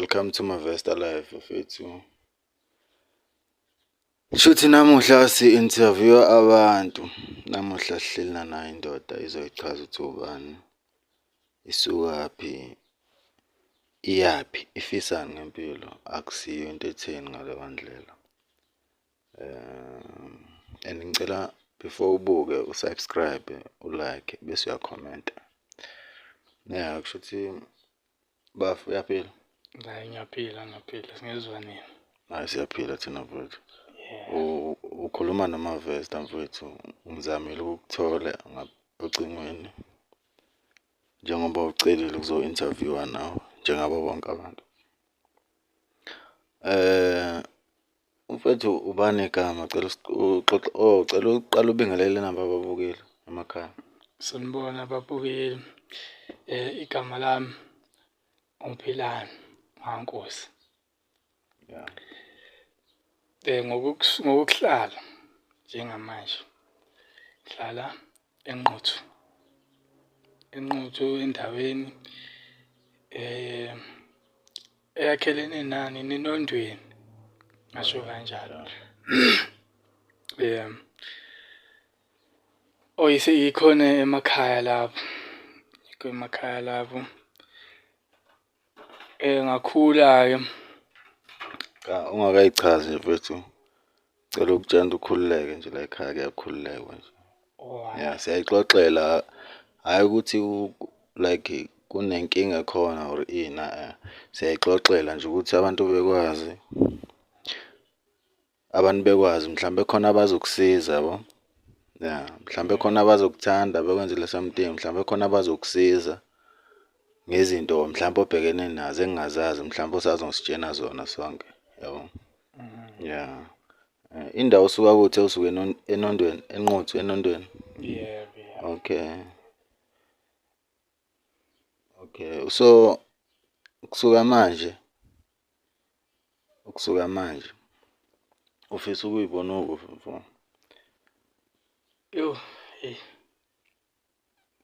welcome to Mavesta Live mfethu. Shuthi namuhla si-interview abantu. Namuhla sihlelina nayo indoda izoyichaza ukuthi ubani, isukaphi, iyaphi, ifisani ngempilo. Akusiyo into etheni ngaleyo ndlela. And ngicela before ubuke usubscribe, ulike bese uyakhomenta. Yeah, kusho ukuthi bafu uyaphila. Hayi ngiyaphila singezwa nini? Hayi siyaphila thina mfethu. Yeah. Ukhuluma noMavesta mfethu, ngizamile ukukuthola ocingweni. Njengoba ucelile ukuzo-interviewa nawe njengabo bonke abantu. Mfethu ubani igama? Cela uqala ubingelele namba ababukeli emakhaya. Sanibona babukeli. Igama lami uPhilani Nkosi. Yeah. Ngokuhlala njengamanje. Ngihlala eNquthu. Endaweni eyakhelene nani ninondweni. Ngasho kanjalo. Ikhona emakhaya lapho. Emakhaya lapho. Ngakhula ke Ungakayichazi mfethu. Cela ukutshela ukhululeke nje la ekhaya kuyakhululekwa nje. Yeah, siyayixoxela. Hayi ukuthi like kunenkinga khona or ina. Siyayixoxela nje ukuthi abantu bekwazi. Abantu bekwazi mhlambe khona abazokusiza yabo. Yeah, mhlambe khona abazokuthanda bekwenzele something, mhlambe khona abazokusiza ngezinto mhlambe obhekene nazo engingazazi, mhlambe usazositshena zona sonke, yabo. Yeah. Indawo usuka kuthi usuke eNondweni, eNquthu eNondweni. Yeah. Okay. So ukusuka manje ufisa ukuyibona ukuphi mfowethu?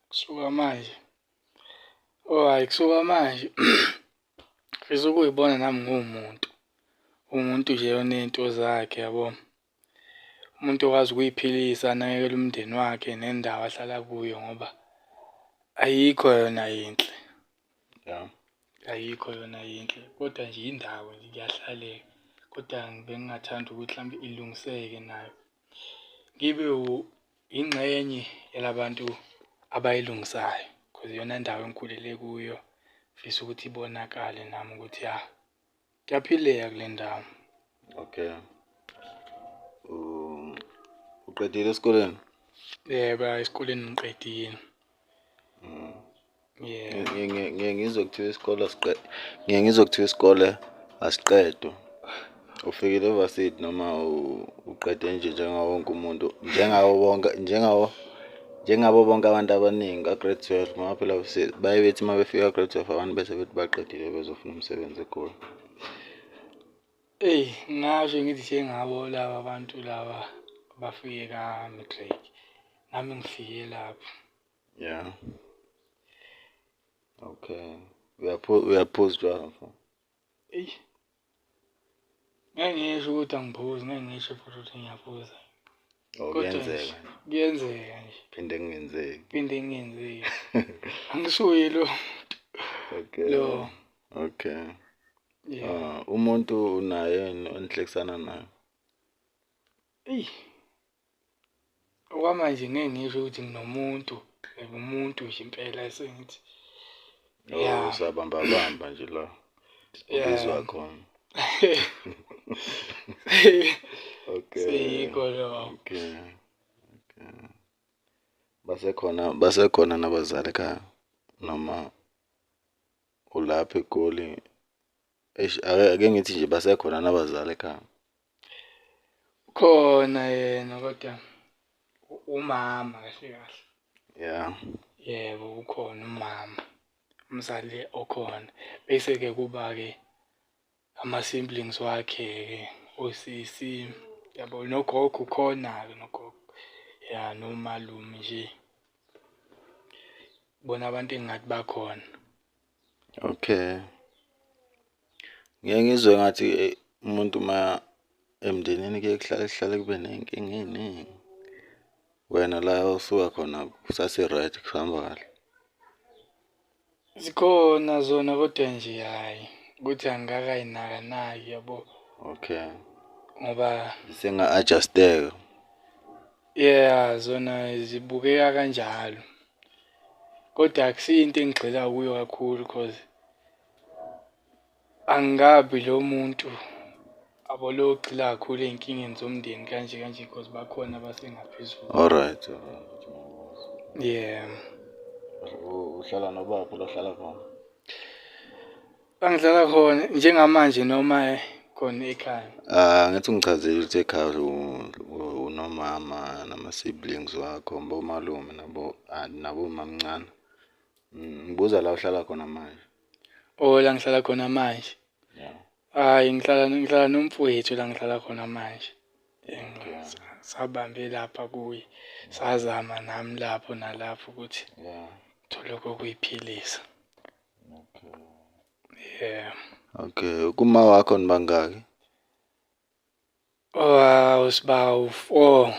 Kusuka manje. Kusuka manje. Ngifisa ukuyibona nami ngumuntu. Umuntu nje onento zakhe yabo. Umuntu okwazi ukuyiphilisa anakekela umndeni wakhe nendawo ahlala kuyo ngoba ayikho yona yinhle. Yeah. Ayikho yona yinhle. Kodwa nje indawo nje kuyahlaleka. Kodwa bengingathanda ukuthi mhlambe ilungiseke nayo. Ngibe ingxenye yalabantu abayilungisayo. Because iyona ndawo engikhulele kuyo. Ngifisa ukuthi ibonakale nami ukuthi kuyaphileka kule ndawo. Okay. Uqedile esikoleni? Yebo, esikoleni ngiqedile. Yeah. Ngeke ngizokuthiwa isikole asiqedwe. Ufikile evarsity noma uqede nje njengawo wonke umuntu, njengabo bonke abantu abaningi ka grade 12 ngoba phela baye bethi uma befika grade 12 abantu bese bethi baqedile bezofuna umsebenzi eGoli. Ngasho ngithi njengabo laba abantu laba abafike ka matric. Nami ngifike lapho. Yeah. Okay. Uyaphuza utshwala mfo. Ngeke ngisho ukuthi angiphuzi, ngeke ngisho futhi ukuthi ngiyaphuza. Kuyenzeka. Kuyenzeka nje. Phinde kungenzeki. Angisuye lo. Okay. Lo. Okay. Yeah. Umuntu unaye onihlekisana naye. Okwamanje ngeke ngisho ukuthi nginomuntu, umuntu nje impela esengithi. Yeah. Usabamba nje la. Ubizwa khona. Okay. Siyikho lo. Okay. Basekhona nabazali ekhaya noma ulapha eGoli. Ake ngithi nje basekhona nabazali ekhaya. Khona yena kodwa umama kahle. Yeah. Yebo, ukhona umama. Umzali okhona. Bese ke kuba ke ama siblings wakhe osisi yabo nogogo khona ke nogogo. Yeah, nomalume nje. Bona abantu engathi bakhona. Okay. Ngeke ngizwe ngathi umuntu uma emndenini kuhlale kube ney'nkinga ey'ningi. Wena la osuka khona kusase-right kuhamba kahle. Zikhona zona kodwa nje hhayi ukuthi angikakayinaki yabo. Okay. Ngoba Zisenga-adjust-eka. yeah zona zibukeka kanjalo. Kodwa akusiyo into engigxila kuyo kakhulu because angikabi lo muntu abologxila kakhulu ey'nkingeni zomndeni kanje because bakhona abasengaphezulu. Alright. Yeah. Uhlala nobaphi la ohlala khona? Angihlala khona njengamanje noma khona ekhaya. Ngithi ungichazele ukuthi ekhaya unomama nama-siblings wakho, bomalume nabomamncane. Ngibuza la ohlala khona manje. Oh la ngihlala khona manje. Yeah. Hhayi ngihlala nomfowethu la ngihlala khona manje. Sabambe lapha kuye. Sazama nami lapho nalapho ukuthi ngithole okokuy'philisa. Okay. Yeah. Okay, kuma wakho nibangaki? Oh, sibawu-4.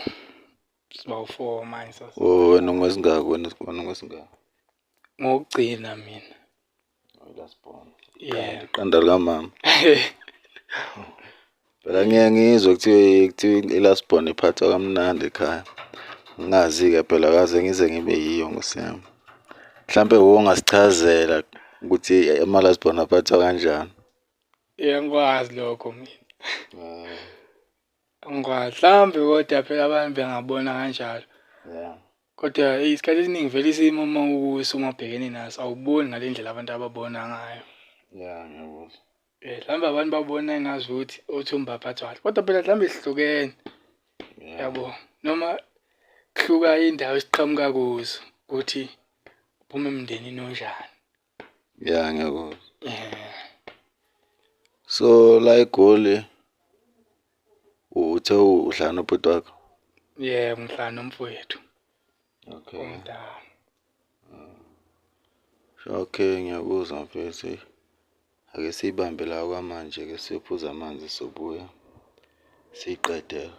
Sibawu-4 manje sasa. Oh, wena ungwesingaki? Wena ungwesingaki? Ngokugcina mina. Last born. Yeah. Iqanda likamama. Phela ngeke ngizwe kuthiwa i-last born iphathwa kamnandi ekhaya. Ngingazi-ke phela kaze ngize ngibe yiyo ngosiyami. Mhlampe ungasichazela ukuthi ama-last born aphathwa kanjani. Yeah, ngikwazi lokho mina. Ngikwazi. Mhlambe kodwa phela abantu bengabona kanjalo. Yeah. Kodwa isikhathi esiningi vele isimo uma ukuso uma ubhekene naso awuboni ngale ndlela abantu ababona ngayo. Yeah, ngiyakuzwa. Mhlawumbe abantu babona engazi ukuthi othumba aphathwa kahle. Kodwa phela mhlawumbe sihlukene. Yabo. Noma kuhluka indawo esiqhamuka kuzo ukuthi uphuma emndenini onjani. Yeah, ngiyakuzwa. So la eGoli uthe uhlala nobhuti wakho? Yeah, ngihlala nomfowethu. Okay. Omdala. Okay, ngiyakuzwa mfethu. Ake siyibambe la kwamanje ke siyophuza amanzi sobuya. Siqede.